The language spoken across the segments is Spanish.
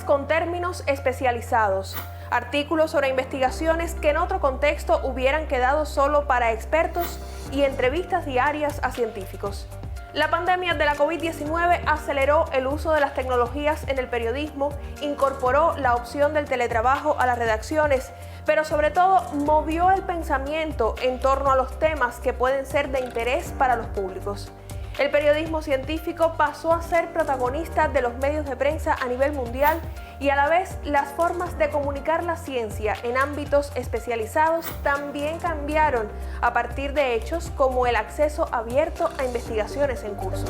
con términos especializados, artículos sobre investigaciones que en otro contexto hubieran quedado solo para expertos y entrevistas diarias a científicos. La pandemia de la COVID-19 aceleró el uso de las tecnologías en el periodismo, incorporó la opción del teletrabajo a las redacciones, pero sobre todo movió el pensamiento en torno a los temas que pueden ser de interés para los públicos. El periodismo científico pasó a ser protagonista de los medios de prensa a nivel mundial y a la vez las formas de comunicar la ciencia en ámbitos especializados también cambiaron a partir de hechos como el acceso abierto a investigaciones en curso.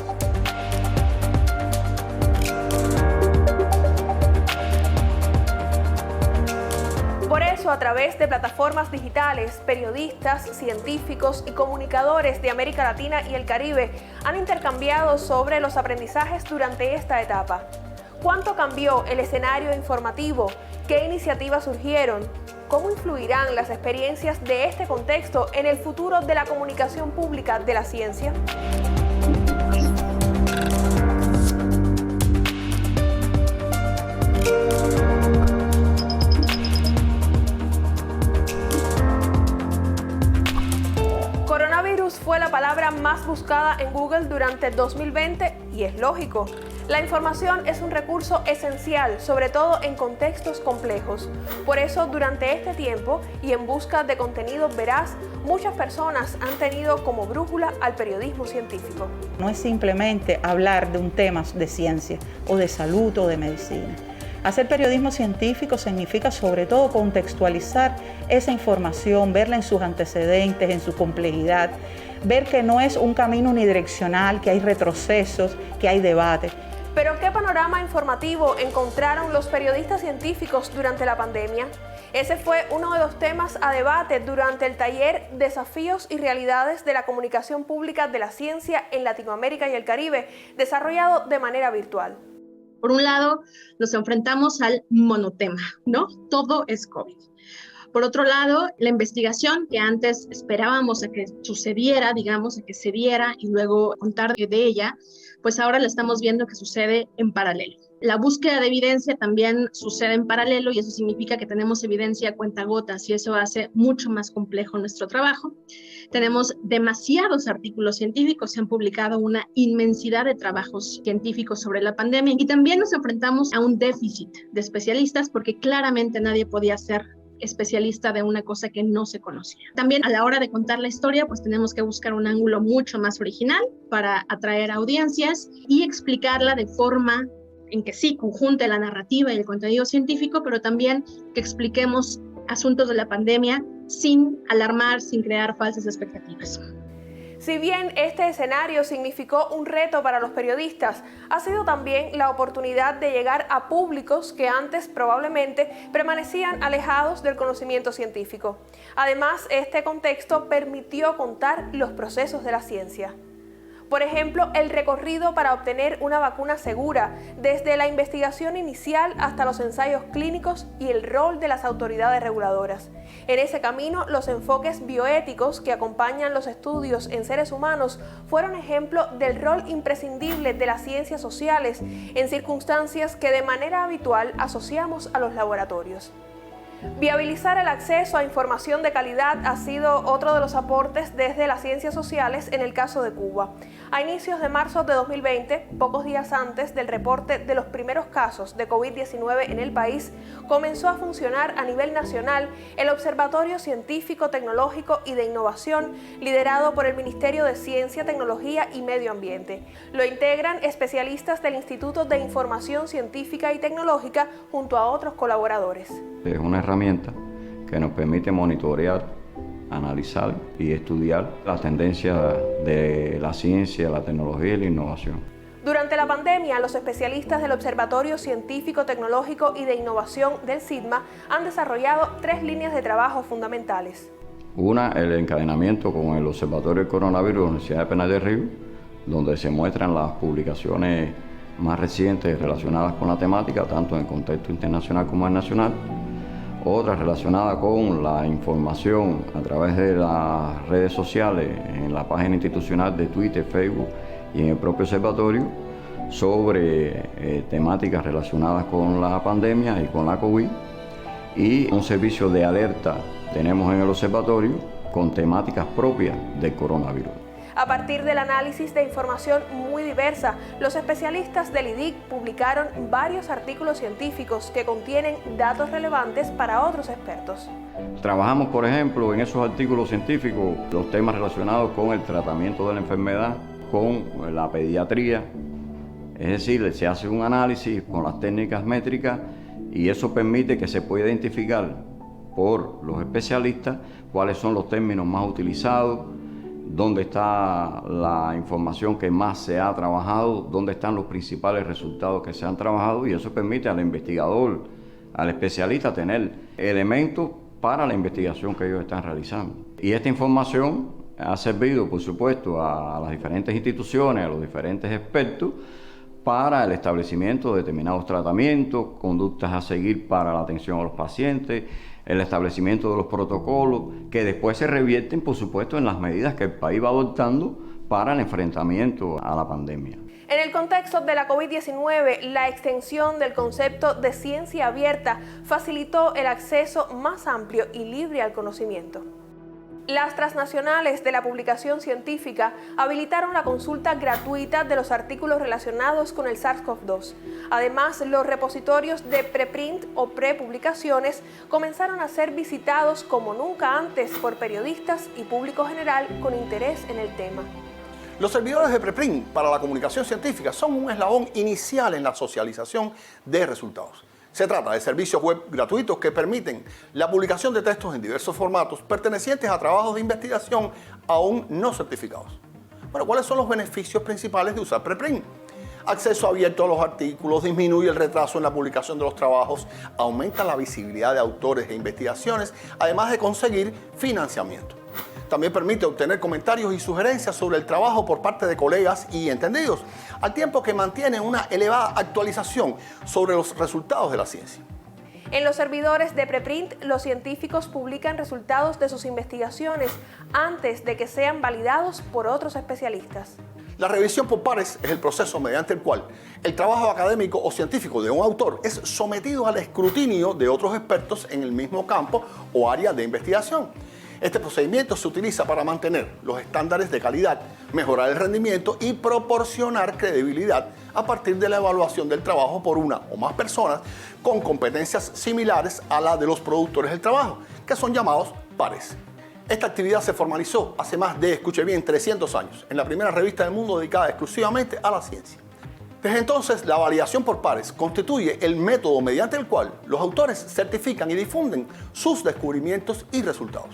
Por eso, a través de plataformas digitales, periodistas, científicos y comunicadores de América Latina y el Caribe han intercambiado sobre los aprendizajes durante esta etapa. ¿Cuánto cambió el escenario informativo? ¿Qué iniciativas surgieron? ¿Cómo influirán las experiencias de este contexto en el futuro de la comunicación pública de la ciencia? Coronavirus fue la palabra más buscada en Google durante 2020 y es lógico. La información es un recurso esencial, sobre todo en contextos complejos. Por eso, durante este tiempo y en busca de contenido veraz, muchas personas han tenido como brújula al periodismo científico. No es simplemente hablar de un tema de ciencia o de salud o de medicina. Hacer periodismo científico significa sobre todo contextualizar esa información, verla en sus antecedentes, en su complejidad, ver que no es un camino unidireccional, que hay retrocesos, que hay debate. Pero ¿qué panorama informativo encontraron los periodistas científicos durante la pandemia? Ese fue uno de los temas a debate durante el taller Desafíos y Realidades de la Comunicación Pública de la Ciencia en Latinoamérica y el Caribe, desarrollado de manera virtual. Por un lado, nos enfrentamos al monotema, ¿no? Todo es COVID. Por otro lado, la investigación que antes esperábamos a que sucediera, digamos, a que se diera y luego contar de ella, pues ahora la estamos viendo que sucede en paralelo. La búsqueda de evidencia también sucede en paralelo y eso significa que tenemos evidencia a cuentagotas y eso hace mucho más complejo nuestro trabajo. Tenemos demasiados artículos científicos, se han publicado una inmensidad de trabajos científicos sobre la pandemia y también nos enfrentamos a un déficit de especialistas porque claramente nadie podía ser especialista de una cosa que no se conocía. También a la hora de contar la historia, pues tenemos que buscar un ángulo mucho más original para atraer audiencias y explicarla de forma en que sí, conjunte la narrativa y el contenido científico, pero también que expliquemos asuntos de la pandemia sin alarmar, sin crear falsas expectativas. Si bien este escenario significó un reto para los periodistas, ha sido también la oportunidad de llegar a públicos que antes probablemente permanecían alejados del conocimiento científico. Además, este contexto permitió contar los procesos de la ciencia. Por ejemplo, el recorrido para obtener una vacuna segura, desde la investigación inicial hasta los ensayos clínicos y el rol de las autoridades reguladoras. En ese camino, los enfoques bioéticos que acompañan los estudios en seres humanos fueron ejemplo del rol imprescindible de las ciencias sociales en circunstancias que de manera habitual asociamos a los laboratorios. Viabilizar el acceso a información de calidad ha sido otro de los aportes desde las ciencias sociales en el caso de Cuba. A inicios de marzo de 2020, pocos días antes del reporte de los primeros casos de COVID-19 en el país, comenzó a funcionar a nivel nacional el Observatorio Científico, Tecnológico y de Innovación, liderado por el Ministerio de Ciencia, Tecnología y Medio Ambiente. Lo integran especialistas del Instituto de Información Científica y Tecnológica junto a otros colaboradores. Es una herramienta que nos permite monitorear, analizar y estudiar las tendencias de la ciencia, la tecnología y la innovación. Durante la pandemia, los especialistas del Observatorio Científico, Tecnológico y de Innovación del CITMA han desarrollado 3 líneas de trabajo fundamentales. Una, el encadenamiento con el Observatorio del Coronavirus de la Universidad de Peñas del Río, donde se muestran las publicaciones más recientes relacionadas con la temática, tanto en el contexto internacional como el nacional. Otra relacionada con la información a través de las redes sociales, en la página institucional de Twitter, Facebook y en el propio observatorio, sobre temáticas relacionadas con la pandemia y con la COVID, y un servicio de alerta tenemos en el observatorio con temáticas propias del coronavirus. A partir del análisis de información muy diversa, los especialistas del IDIC publicaron varios artículos científicos que contienen datos relevantes para otros expertos. Trabajamos, por ejemplo, en esos artículos científicos los temas relacionados con el tratamiento de la enfermedad, con la pediatría, es decir, se hace un análisis con las técnicas métricas y eso permite que se pueda identificar por los especialistas cuáles son los términos más utilizados, dónde está la información que más se ha trabajado, dónde están los principales resultados que se han trabajado, y eso permite al investigador, al especialista, tener elementos para la investigación que ellos están realizando. Y esta información ha servido, por supuesto, a las diferentes instituciones, a los diferentes expertos, para el establecimiento de determinados tratamientos, conductas a seguir para la atención a los pacientes, el establecimiento de los protocolos, que después se revierten, por supuesto, en las medidas que el país va adoptando para el enfrentamiento a la pandemia. En el contexto de la COVID-19, la extensión del concepto de ciencia abierta facilitó el acceso más amplio y libre al conocimiento. Las transnacionales de la publicación científica habilitaron la consulta gratuita de los artículos relacionados con el SARS-CoV-2. Además, los repositorios de preprint o prepublicaciones comenzaron a ser visitados como nunca antes por periodistas y público general con interés en el tema. Los servidores de preprint para la comunicación científica son un eslabón inicial en la socialización de resultados. Se trata de servicios web gratuitos que permiten la publicación de textos en diversos formatos pertenecientes a trabajos de investigación aún no certificados. Bueno, ¿cuáles son los beneficios principales de usar preprint? Acceso abierto a los artículos, disminuye el retraso en la publicación de los trabajos, aumenta la visibilidad de autores e investigaciones, además de conseguir financiamiento. También permite obtener comentarios y sugerencias sobre el trabajo por parte de colegas y entendidos, al tiempo que mantiene una elevada actualización sobre los resultados de la ciencia. En los servidores de preprint, los científicos publican resultados de sus investigaciones antes de que sean validados por otros especialistas. La revisión por pares es el proceso mediante el cual el trabajo académico o científico de un autor es sometido al escrutinio de otros expertos en el mismo campo o área de investigación. Este procedimiento se utiliza para mantener los estándares de calidad, mejorar el rendimiento y proporcionar credibilidad a partir de la evaluación del trabajo por una o más personas con competencias similares a la de los productores del trabajo, que son llamados pares. Esta actividad se formalizó hace más de, escuche bien, 300 años, en la primera revista del mundo dedicada exclusivamente a la ciencia. Desde entonces, la validación por pares constituye el método mediante el cual los autores certifican y difunden sus descubrimientos y resultados.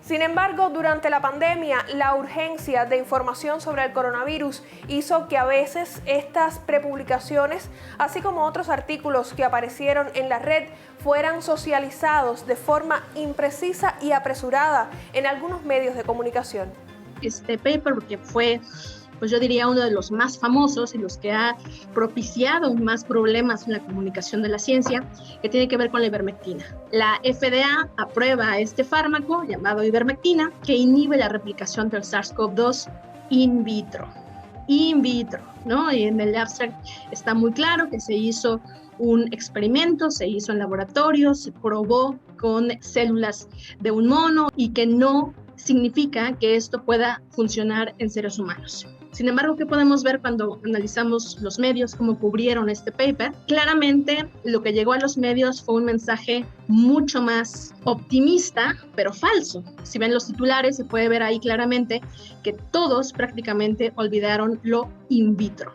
Sin embargo, durante la pandemia, la urgencia de información sobre el coronavirus hizo que a veces estas prepublicaciones, así como otros artículos que aparecieron en la red, fueran socializados de forma imprecisa y apresurada en algunos medios de comunicación. Este paper, porque fue, pues yo diría, uno de los más famosos y los que ha propiciado más problemas en la comunicación de la ciencia, que tiene que ver con la ivermectina. La FDA aprueba este fármaco llamado ivermectina que inhibe la replicación del SARS-CoV-2 in vitro. In vitro, ¿no? Y en el abstract está muy claro que se hizo un experimento, se hizo en laboratorio, se probó con células de un mono y que no significa que esto pueda funcionar en seres humanos. Sin embargo, ¿qué podemos ver cuando analizamos los medios, cómo cubrieron este paper? Claramente, lo que llegó a los medios fue un mensaje mucho más optimista, pero falso. Si ven los titulares, se puede ver ahí claramente que todos prácticamente olvidaron lo in vitro.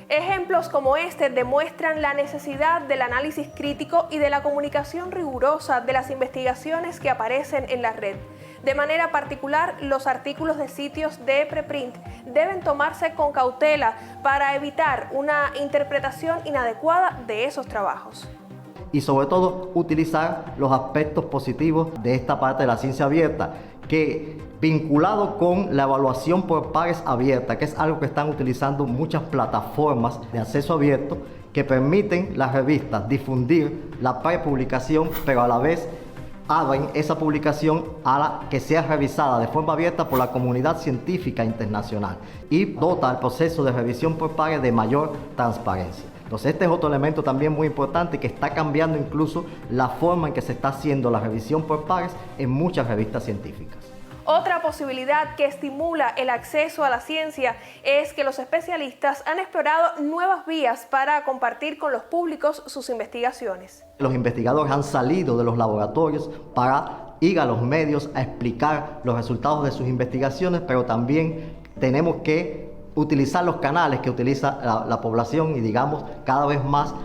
Ejemplos como este demuestran la necesidad del análisis crítico y de la comunicación rigurosa de las investigaciones que aparecen en la red. De manera particular, los artículos de sitios de preprint deben tomarse con cautela para evitar una interpretación inadecuada de esos trabajos. Y sobre todo, utilizar los aspectos positivos de esta parte de la ciencia abierta, que vinculado con la evaluación por pares abierta, que es algo que están utilizando muchas plataformas de acceso abierto que permiten las revistas difundir la prepublicación, pero a la vez abren esa publicación a la que sea revisada de forma abierta por la comunidad científica internacional y dota al proceso de revisión por pares de mayor transparencia. Entonces este es otro elemento también muy importante que está cambiando incluso la forma en que se está haciendo la revisión por pares en muchas revistas científicas. Otra posibilidad que estimula el acceso a la ciencia es que los especialistas han explorado nuevas vías para compartir con los públicos sus investigaciones. Los investigadores han salido de los laboratorios para ir a los medios a explicar los resultados de sus investigaciones, pero también tenemos que utilizar los canales que utiliza la población y, digamos, cada vez más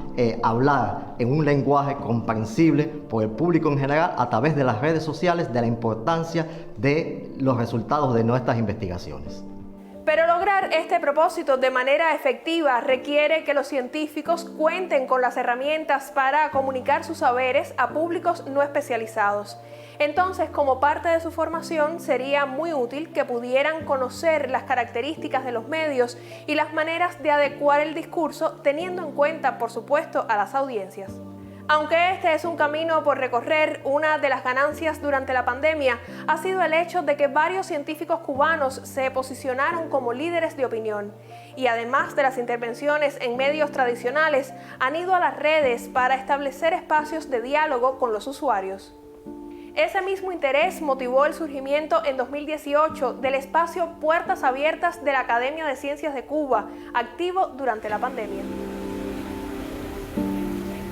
hablar en un lenguaje comprensible por el público en general a través de las redes sociales de la importancia de los resultados de nuestras investigaciones. Pero lograr este propósito de manera efectiva requiere que los científicos cuenten con las herramientas para comunicar sus saberes a públicos no especializados. Entonces, como parte de su formación, sería muy útil que pudieran conocer las características de los medios y las maneras de adecuar el discurso, teniendo en cuenta, por supuesto, a las audiencias. Aunque este es un camino por recorrer, una de las ganancias durante la pandemia ha sido el hecho de que varios científicos cubanos se posicionaron como líderes de opinión y, además de las intervenciones en medios tradicionales, han ido a las redes para establecer espacios de diálogo con los usuarios. Ese mismo interés motivó el surgimiento en 2018 del espacio Puertas Abiertas de la Academia de Ciencias de Cuba, activo durante la pandemia.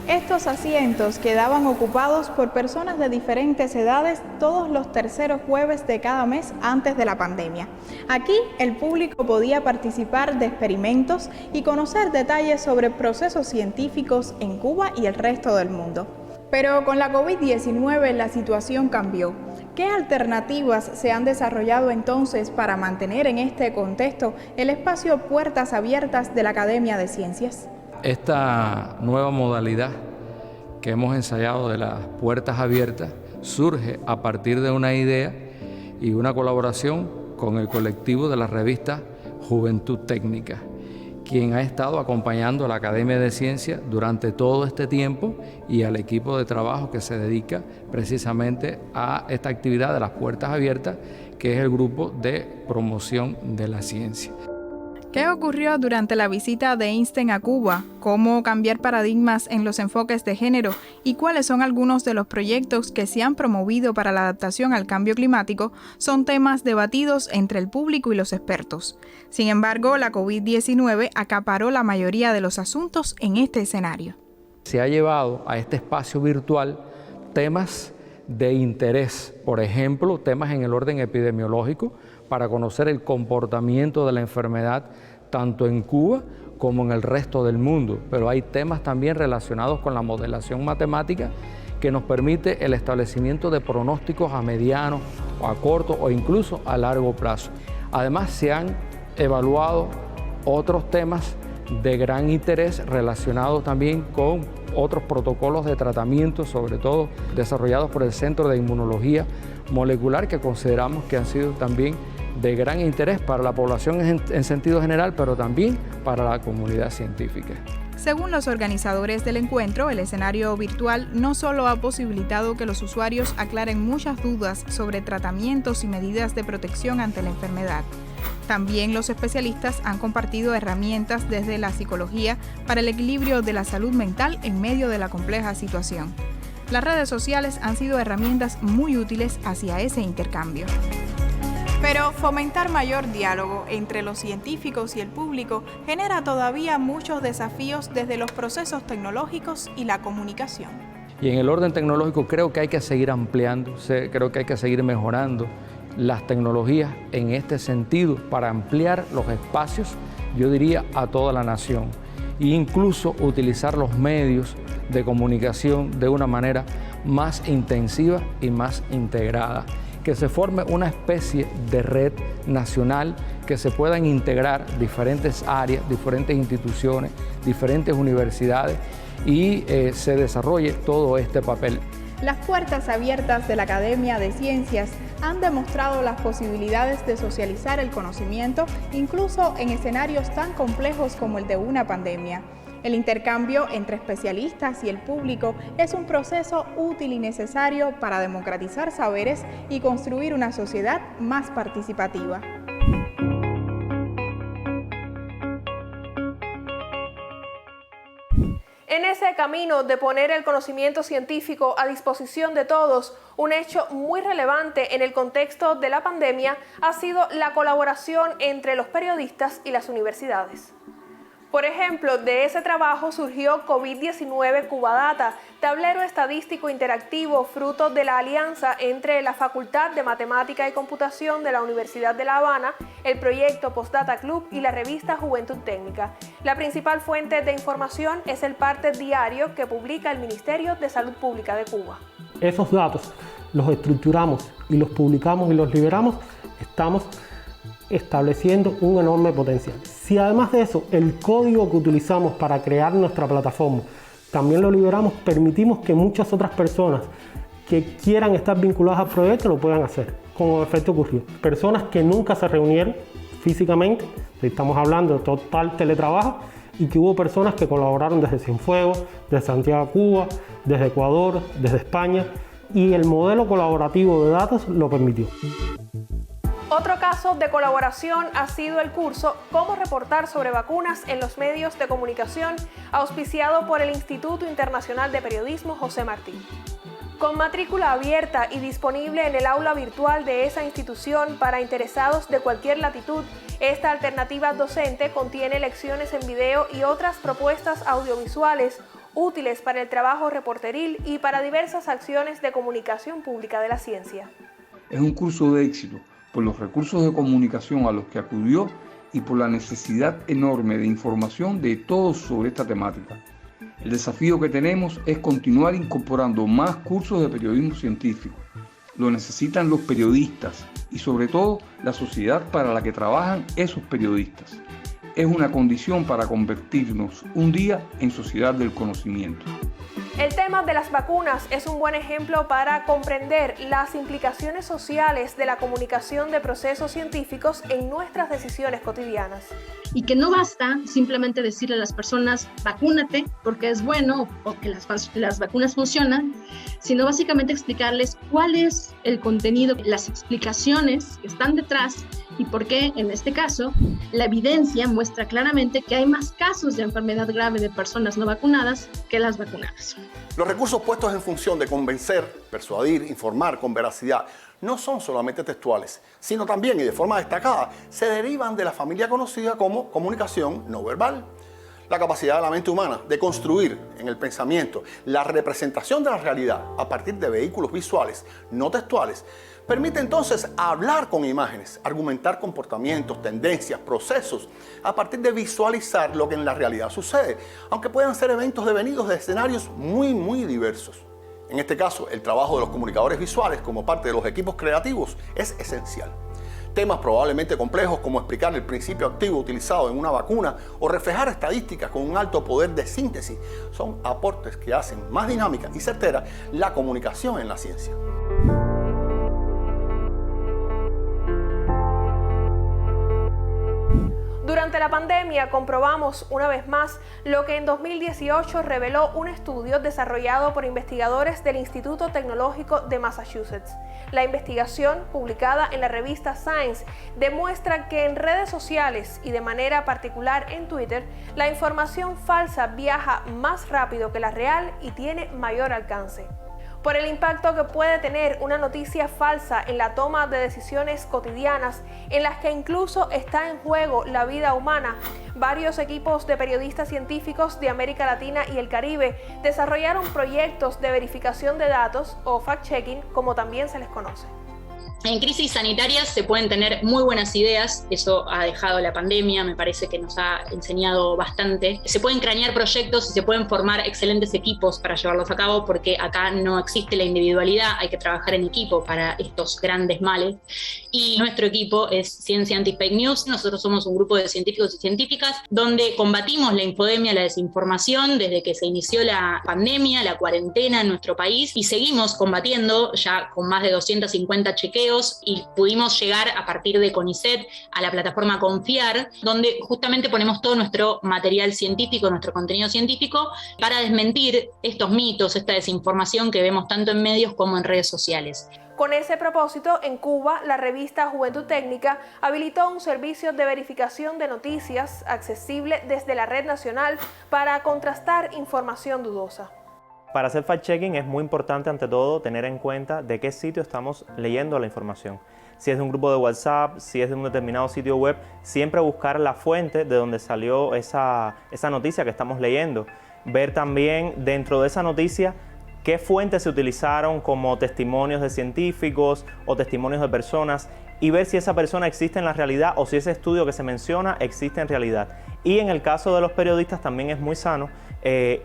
Estos asientos quedaban ocupados por personas de diferentes edades todos los terceros jueves de cada mes antes de la pandemia. Aquí el público podía participar de experimentos y conocer detalles sobre procesos científicos en Cuba y el resto del mundo. Pero con la COVID-19 la situación cambió. ¿Qué alternativas se han desarrollado entonces para mantener en este contexto el espacio Puertas Abiertas de la Academia de Ciencias? Esta nueva modalidad que hemos ensayado de las puertas abiertas surge a partir de una idea y una colaboración con el colectivo de la revista Juventud Técnica, quien ha estado acompañando a la Academia de Ciencias durante todo este tiempo y al equipo de trabajo que se dedica precisamente a esta actividad de las puertas abiertas, que es el grupo de promoción de la ciencia. ¿Qué ocurrió durante la visita de Einstein a Cuba? ¿Cómo cambiar paradigmas en los enfoques de género? ¿Y cuáles son algunos de los proyectos que se han promovido para la adaptación al cambio climático? Son temas debatidos entre el público y los expertos. Sin embargo, la COVID-19 acaparó la mayoría de los asuntos en este escenario. Se ha llevado a este espacio virtual temas de interés, por ejemplo, temas en el orden epidemiológico, para conocer el comportamiento de la enfermedad tanto en Cuba como en el resto del mundo. Pero hay temas también relacionados con la modelación matemática que nos permite el establecimiento de pronósticos a mediano o a corto o incluso a largo plazo. Además, se han evaluado otros temas de gran interés relacionados también con otros protocolos de tratamiento, sobre todo desarrollados por el Centro de Inmunología Molecular, que consideramos que han sido también de gran interés para la población en sentido general, pero también para la comunidad científica. Según los organizadores del encuentro, el escenario virtual no solo ha posibilitado que los usuarios aclaren muchas dudas sobre tratamientos y medidas de protección ante la enfermedad. También los especialistas han compartido herramientas desde la psicología para el equilibrio de la salud mental en medio de la compleja situación. Las redes sociales han sido herramientas muy útiles hacia ese intercambio. Pero fomentar mayor diálogo entre los científicos y el público genera todavía muchos desafíos desde los procesos tecnológicos y la comunicación. Y en el orden tecnológico creo que hay que seguir ampliando, creo que hay que seguir mejorando las tecnologías en este sentido para ampliar los espacios, yo diría, a toda la nación. E incluso utilizar los medios de comunicación de una manera más intensiva y más integrada. Que se forme una especie de red nacional, que se puedan integrar diferentes áreas, diferentes instituciones, diferentes universidades y se desarrolle todo este papel. Las puertas abiertas de la Academia de Ciencias han demostrado las posibilidades de socializar el conocimiento, incluso en escenarios tan complejos como el de una pandemia. El intercambio entre especialistas y el público es un proceso útil y necesario para democratizar saberes y construir una sociedad más participativa. En ese camino de poner el conocimiento científico a disposición de todos, un hecho muy relevante en el contexto de la pandemia ha sido la colaboración entre los periodistas y las universidades. Por ejemplo, de ese trabajo surgió COVID-19 Cubadata, tablero estadístico interactivo fruto de la alianza entre la Facultad de Matemática y Computación de la Universidad de La Habana, el proyecto Postdata Club y la revista Juventud Técnica. La principal fuente de información es el parte diario que publica el Ministerio de Salud Pública de Cuba. Esos datos los estructuramos y los publicamos y los liberamos, estamos estableciendo un enorme potencial. Si además de eso, el código que utilizamos para crear nuestra plataforma también lo liberamos, permitimos que muchas otras personas que quieran estar vinculadas al proyecto lo puedan hacer, como efecto ocurrió. Personas que nunca se reunieron físicamente, estamos hablando de total teletrabajo, y que hubo personas que colaboraron desde Cienfuegos, desde Santiago, Cuba, desde Ecuador, desde España, y el modelo colaborativo de datos lo permitió. Otro caso de colaboración ha sido el curso Cómo reportar sobre vacunas en los medios de comunicación, auspiciado por el Instituto Internacional de Periodismo José Martí. Con matrícula abierta y disponible en el aula virtual de esa institución para interesados de cualquier latitud, esta alternativa docente contiene lecciones en video y otras propuestas audiovisuales útiles para el trabajo reporteril y para diversas acciones de comunicación pública de la ciencia. Es un curso de éxito por los recursos de comunicación a los que acudió y por la necesidad enorme de información de todos sobre esta temática. El desafío que tenemos es continuar incorporando más cursos de periodismo científico. Lo necesitan los periodistas y sobre todo la sociedad para la que trabajan esos periodistas. Es una condición para convertirnos un día en sociedad del conocimiento. El tema de las vacunas es un buen ejemplo para comprender las implicaciones sociales de la comunicación de procesos científicos en nuestras decisiones cotidianas. Y que no basta simplemente decirle a las personas, vacúnate porque es bueno o que las vacunas funcionan, sino básicamente explicarles cuál es el contenido, las explicaciones que están detrás y por qué, en este caso, la evidencia muestra claramente que hay más casos de enfermedad grave de personas no vacunadas que las vacunadas. Los recursos puestos en función de convencer, persuadir, informar con veracidad no son solamente textuales, sino también, y de forma destacada, se derivan de la familia conocida como comunicación no verbal. La capacidad de la mente humana de construir en el pensamiento la representación de la realidad a partir de vehículos visuales no textuales permite entonces hablar con imágenes, argumentar comportamientos, tendencias, procesos a partir de visualizar lo que en la realidad sucede, aunque puedan ser eventos devenidos de escenarios muy diversos. En este caso, el trabajo de los comunicadores visuales como parte de los equipos creativos es esencial. Temas probablemente complejos como explicar el principio activo utilizado en una vacuna o reflejar estadísticas con un alto poder de síntesis son aportes que hacen más dinámica y certera la comunicación en la ciencia. Durante la pandemia comprobamos una vez más lo que en 2018 reveló un estudio desarrollado por investigadores del Instituto Tecnológico de Massachusetts. La investigación, publicada en la revista Science, demuestra que en redes sociales y de manera particular en Twitter, la información falsa viaja más rápido que la real y tiene mayor alcance. Por el impacto que puede tener una noticia falsa en la toma de decisiones cotidianas, en las que incluso está en juego la vida humana, varios equipos de periodistas científicos de América Latina y el Caribe desarrollaron proyectos de verificación de datos o fact-checking, como también se les conoce. En crisis sanitarias se pueden tener muy buenas ideas, eso ha dejado la pandemia, me parece que nos ha enseñado bastante. Se pueden cranear proyectos y se pueden formar excelentes equipos para llevarlos a cabo, porque acá no existe la individualidad, hay que trabajar en equipo para estos grandes males. Y nuestro equipo es Ciencia Anti-Fake News. Nosotros somos un grupo de científicos y científicas donde combatimos la infodemia, la desinformación desde que se inició la pandemia, la cuarentena en nuestro país, y seguimos combatiendo ya con más de 250 chequeos videos y pudimos llegar a partir de CONICET a la plataforma Confiar, donde justamente ponemos todo nuestro material científico, nuestro contenido científico, para desmentir estos mitos, esta desinformación que vemos tanto en medios como en redes sociales. Con ese propósito, en Cuba, la revista Juventud Técnica habilitó un servicio de verificación de noticias accesible desde la red nacional para contrastar información dudosa. Para hacer fact-checking es muy importante, ante todo, tener en cuenta de qué sitio estamos leyendo la información. Si es de un grupo de WhatsApp, si es de un determinado sitio web, siempre buscar la fuente de donde salió esa noticia que estamos leyendo. Ver también dentro de esa noticia qué fuentes se utilizaron como testimonios de científicos o testimonios de personas y ver si esa persona existe en la realidad o si ese estudio que se menciona existe en realidad. Y en el caso de los periodistas también es muy sano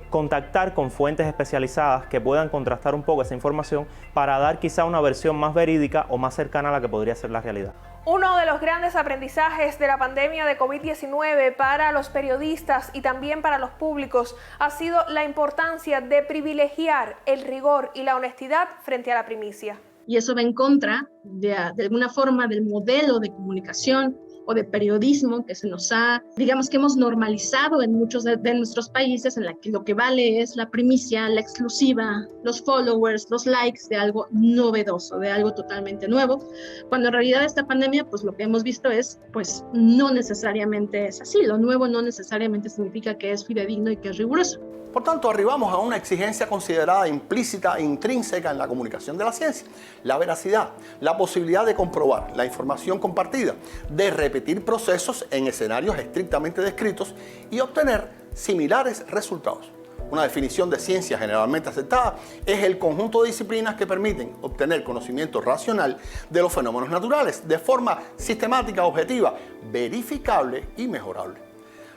contactar con fuentes especializadas que puedan contrastar un poco esa información para dar quizá una versión más verídica o más cercana a la que podría ser la realidad. Uno de los grandes aprendizajes de la pandemia de COVID-19 para los periodistas y también para los públicos ha sido la importancia de privilegiar el rigor y la honestidad frente a la primicia. Y eso va en contra, de alguna forma, del modelo de comunicación o de periodismo que se nos ha, digamos que hemos normalizado en muchos de nuestros países, en la que lo que vale es la primicia, la exclusiva, los followers, los likes de algo novedoso, de algo totalmente nuevo, cuando en realidad esta pandemia, pues lo que hemos visto es, pues no necesariamente es así, lo nuevo no necesariamente significa que es fidedigno y que es riguroso. Por tanto, arribamos a una exigencia considerada implícita e intrínseca en la comunicación de la ciencia: la veracidad, la posibilidad de comprobar la información compartida, de repetir procesos en escenarios estrictamente descritos y obtener similares resultados. Una definición de ciencia generalmente aceptada es el conjunto de disciplinas que permiten obtener conocimiento racional de los fenómenos naturales de forma sistemática, objetiva, verificable y mejorable.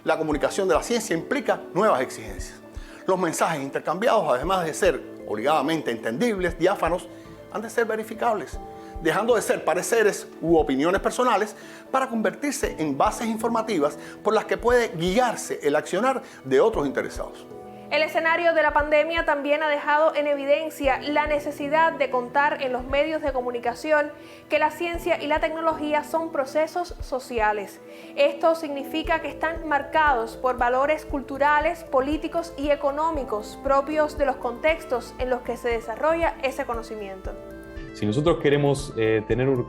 La comunicación de la ciencia implica nuevas exigencias. Los mensajes intercambiados, además de ser obligadamente entendibles, diáfanos, han de ser verificables, dejando de ser pareceres u opiniones personales para convertirse en bases informativas por las que puede guiarse el accionar de otros interesados. El escenario de la pandemia también ha dejado en evidencia la necesidad de contar en los medios de comunicación que la ciencia y la tecnología son procesos sociales. Esto significa que están marcados por valores culturales, políticos y económicos propios de los contextos en los que se desarrolla ese conocimiento. Si nosotros queremos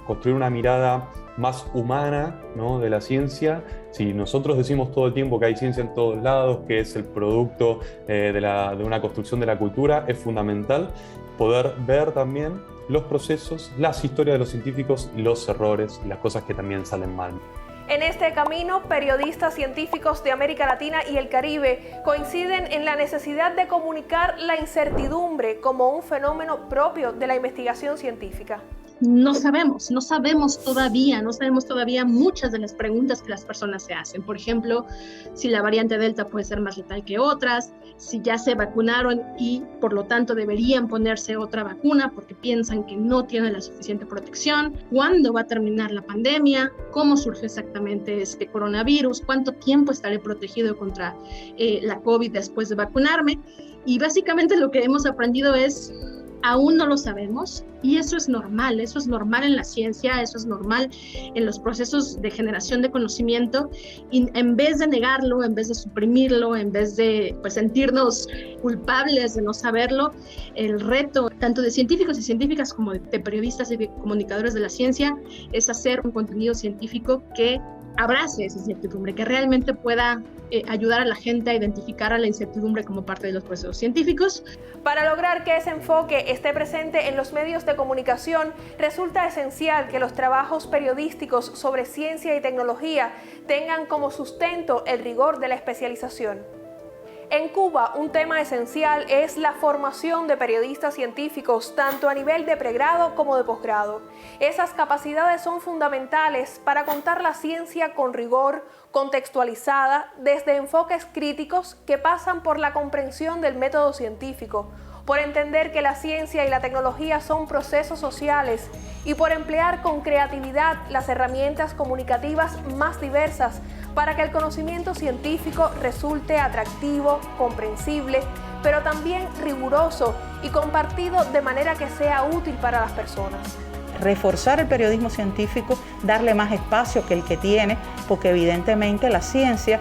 construir una mirada más humana, ¿no?, de la ciencia, si nosotros decimos todo el tiempo que hay ciencia en todos lados, que es el producto de una construcción de la cultura, es fundamental poder ver también los procesos, las historias de los científicos, los errores y las cosas que también salen mal. En este camino, periodistas científicos de América Latina y el Caribe coinciden en la necesidad de comunicar la incertidumbre como un fenómeno propio de la investigación científica. No sabemos todavía muchas de las preguntas que las personas se hacen. Por ejemplo, si la variante Delta puede ser más letal que otras, si ya se vacunaron y por lo tanto deberían ponerse otra vacuna porque piensan que no tienen la suficiente protección, cuándo va a terminar la pandemia, cómo surge exactamente este coronavirus, cuánto tiempo estaré protegido contra la COVID después de vacunarme. Y básicamente lo que hemos aprendido es: aún no lo sabemos, y eso es normal en la ciencia, eso es normal en los procesos de generación de conocimiento, y en vez de negarlo, en vez de suprimirlo, en vez de sentirnos culpables de no saberlo, el reto tanto de científicos y científicas como de periodistas y de comunicadores de la ciencia es hacer un contenido científico que abrace esa incertidumbre, que realmente pueda ayudar a la gente a identificar a la incertidumbre como parte de los procesos científicos. Para lograr que ese enfoque esté presente en los medios de comunicación, resulta esencial que los trabajos periodísticos sobre ciencia y tecnología tengan como sustento el rigor de la especialización. En Cuba, un tema esencial es la formación de periodistas científicos, tanto a nivel de pregrado como de posgrado. Esas capacidades son fundamentales para contar la ciencia con rigor, contextualizada, desde enfoques críticos que pasan por la comprensión del método científico, por entender que la ciencia y la tecnología son procesos sociales y por emplear con creatividad las herramientas comunicativas más diversas para que el conocimiento científico resulte atractivo, comprensible, pero también riguroso y compartido de manera que sea útil para las personas. reforzar el periodismo científico, darle más espacio que el que tiene, porque evidentemente la ciencia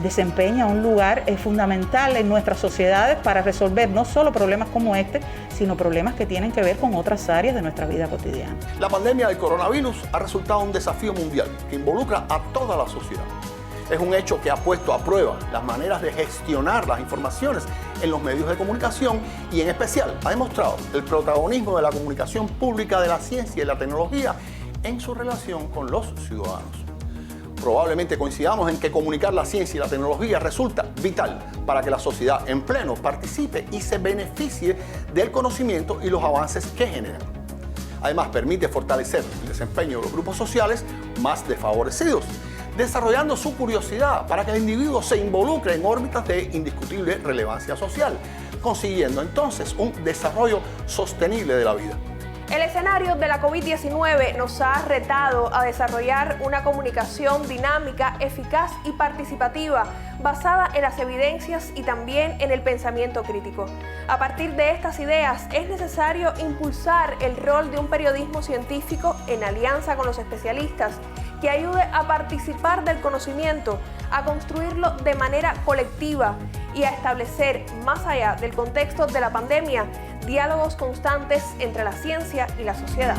desempeña un lugar fundamental en nuestras sociedades para resolver no solo problemas como este, sino problemas que tienen que ver con otras áreas de nuestra vida cotidiana. La pandemia del coronavirus ha resultado un desafío mundial que involucra a toda la sociedad. Es un hecho que ha puesto a prueba las maneras de gestionar las informaciones en los medios de comunicación y en especial ha demostrado el protagonismo de la comunicación pública de la ciencia y la tecnología en su relación con los ciudadanos. Probablemente coincidamos en que comunicar la ciencia y la tecnología resulta vital para que la sociedad en pleno participe y se beneficie del conocimiento y los avances que generan. Además, permite fortalecer el desempeño de los grupos sociales más desfavorecidos, desarrollando su curiosidad para que el individuo se involucre en órbitas de indiscutible relevancia social, consiguiendo entonces un desarrollo sostenible de la vida. El escenario de la COVID-19 nos ha retado a desarrollar una comunicación dinámica, eficaz y participativa, basada en las evidencias y también en el pensamiento crítico. A partir de estas ideas, es necesario impulsar el rol de un periodismo científico en alianza con los especialistas, que ayude a participar del conocimiento, a construirlo de manera colectiva y a establecer, más allá del contexto de la pandemia, diálogos constantes entre la ciencia y la sociedad.